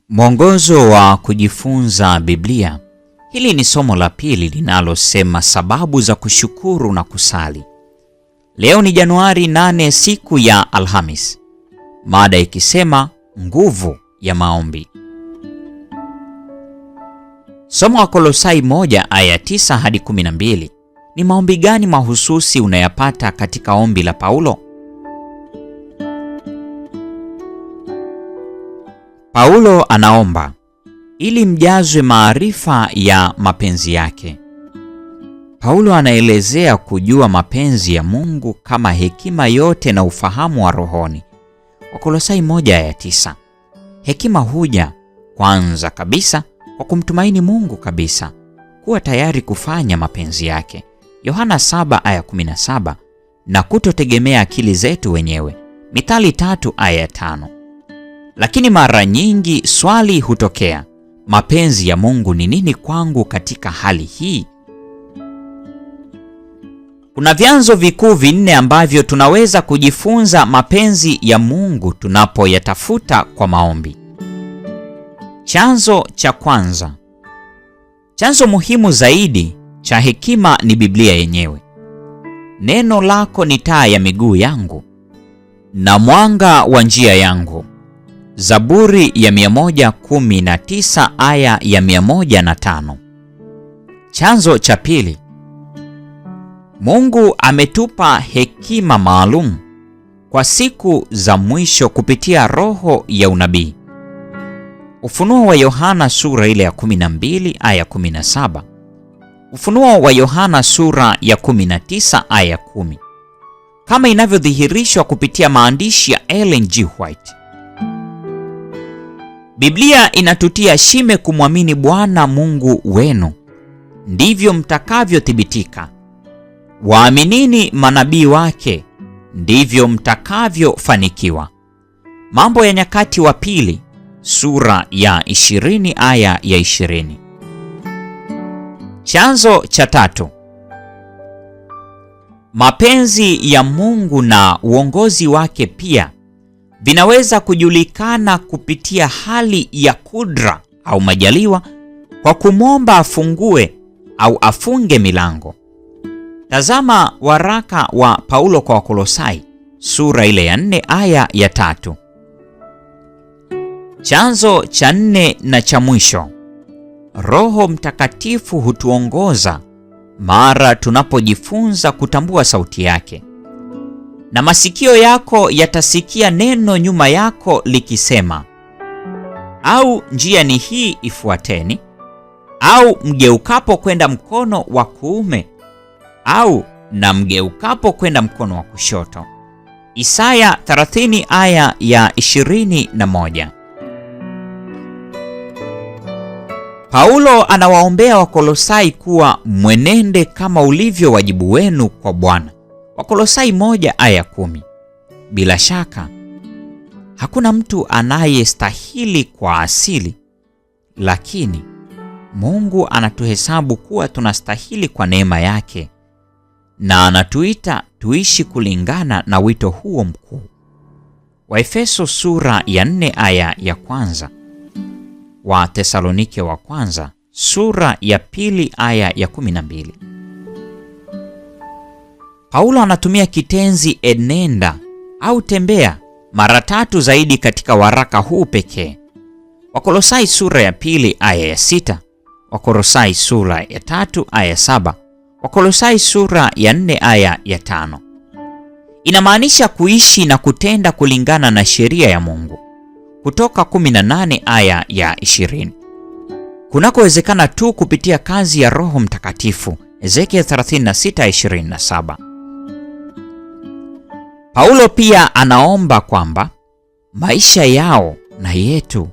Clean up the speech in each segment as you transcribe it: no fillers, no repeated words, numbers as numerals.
Mwongozo wa kujifunza Biblia. Hili ni somo la pili linalosema sababu za kushukuru na kusali. Leo ni Januari 8, siku ya Alhamis. Mada ikisema nguvu ya maombi. Somo wa Kolosai 1 aya 9 hadi 12. Ni maombi gani mahususi unayapata katika ombi la Paulo? Paulo anaomba ili mjazwe maarifa ya mapenzi yake. Paulo anaelezea kujua mapenzi ya Mungu kama hekima yote na ufahamu wa rohoni. Wakolosai 1 aya 9. Hekima huja kwanza kabisa kwa kumtumaini Mungu kabisa, kuwa tayari kufanya mapenzi yake. Yohana 7 aya 17, na kutotegemea akili zetu wenyewe. Mithali 3 aya 5. Lakini mara nyingi swali hutokea, mapenzi ya Mungu ni nini kwangu katika hali hii? Kuna vyanzo vikuu 4 ambavyo tunaweza kujifunza mapenzi ya Mungu tunapoyatafuta kwa maombi. Chanzo cha kwanza. Chanzo muhimu zaidi cha hekima ni Biblia yenyewe. Neno lako ni taa ya miguu yangu na mwanga wa njia yangu. Zaburi ya 119 aya ya 105. Chanzo cha pili. Mungu ametupa hekima maalum kwa siku za mwisho kupitia roho ya unabii. Ufunuo wa Yohana sura ile ya 12 aya 17. Ufunuo wa Yohana sura ya 19 aya 10. Kama inavyodhihirishwa kupitia maandishi ya Ellen G. White. Biblia inatutia shime kumwamini Bwana Mungu wenu, ndivyo mtakavyothibitika. Waaminini manabii wake, ndivyo mtakavyofanikiwa. Mambo ya Nyakati wa Pili sura ya 20 aya ya 20. Chanzo cha tatu. Mapenzi ya Mungu na uongozi wake pia vinaweza kujulikana kupitia hali ya kudra au majaliwa kwa kumwomba afungue au afunge milango. Tazama waraka wa Paulo kwa Wakolosai sura ile ya 4 aya ya 3. Chanzo cha 4 na cha mwisho. Roho Mtakatifu hutuongoza mara tunapojifunza kutambua sauti yake. Na masikio yako yatasikia neno nyuma yako likisema, au njia ni hii ifuateni, au mgeukapo kwenda mkono wa kuume, au na mgeukapo kwenda mkono wa kushoto. Isaya 30 aya ya 21. Paulo anawaombea Wakolosai kuwa mwenende kama ulivyo wajibu wenu kwa Bwana. Wakolosai 1 aya 10. Bila shaka, hakuna mtu anayestahili kwa asili, lakini Mungu anatuhesabu kuwa tunastahili kwa neema yake, na anatuita tuishi kulingana na wito huo mkuu. Waefeso sura ya 4 aya ya 1. Wa Thesalonike wa kwanza sura ya 2 aya ya 12. Paulo anatumia kitenzi enenda au tembea mara 3 zaidi katika waraka huu pekee. Wakolosai sura ya 2 aya ya 6, Wakolosai sura ya 3 aya 7, Wakolosai sura ya 4 aya ya 5. Inamaanisha kuishi na kutenda kulingana na sheria ya Mungu. Kutoka 18 aya ya 20. Kunakowezekana tu kupitia kazi ya Roho Mtakatifu. Ezekiel 36:27. Paulo pia anaomba kwamba maisha yao na yetu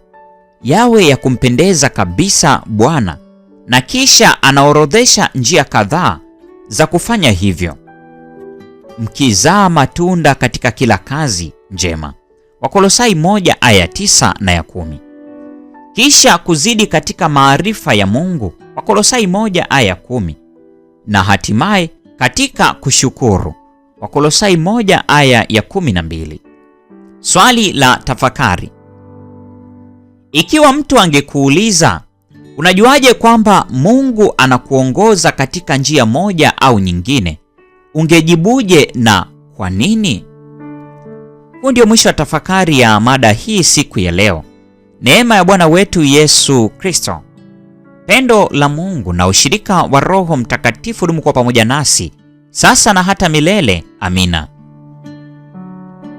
yawe ya kumpendeza kabisa Bwana, na kisha anaorodhesha njia kadhaa za kufanya hivyo. Mkizaa matunda katika kila kazi njema. Wakolosai 1 aya 9 na ya 10. Kisha kuzidi katika maarifa ya Mungu. Wakolosai 1 aya 10. Na hatimaye katika kushukuru. Wakolosai 1 aya ya 12. Swali la tafakari. Ikiwa mtu angekuuliza, unajuaje kwamba Mungu anakuongoza katika njia moja au nyingine, ungejibuje na kwa nini? Huu ndio mwisho wa tafakari ya mada hii siku ya leo. Neema ya Bwana wetu Yesu Kristo, pendo la Mungu na ushirika wa Roho Mtakatifu dumu kwa pamoja nasi sasa na hata milele. Amina.